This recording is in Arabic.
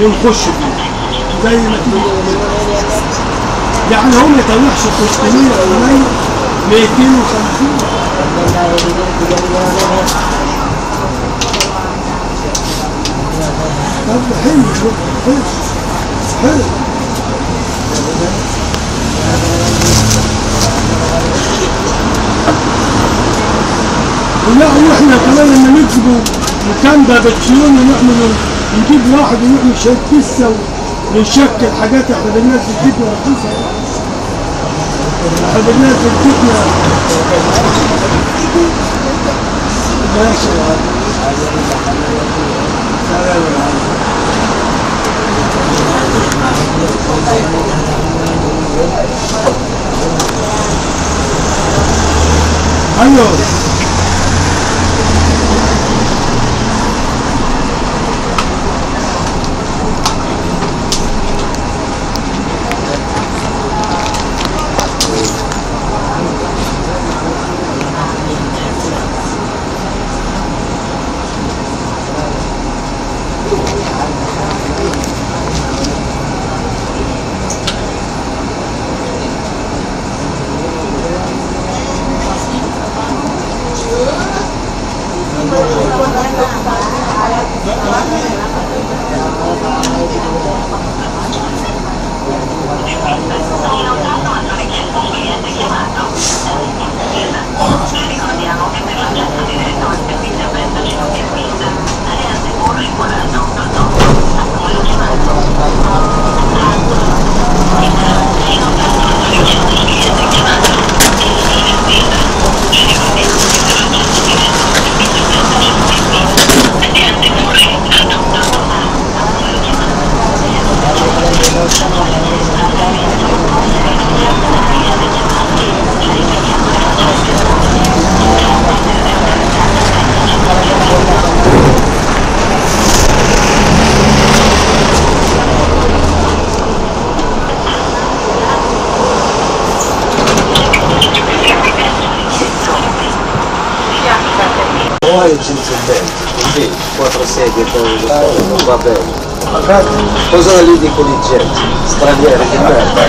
ونخش فيه زي ما تيجي. يعني هو ما يطلعش 300 أو 250. طب حلو حلو حلو. لا واحنا كمان لما نكتبوا مكان بابتشيون ونعمل نجيب واحد ونعمل شوية كسة ونشكل حاجات احنا بننزل جبنة رخيصة. احنا بننزل جبنة ماشي. ايوه Poi gentilmente, così, 4 sedie non va bene. Cosa gli dico di gente? Stranieri di merda.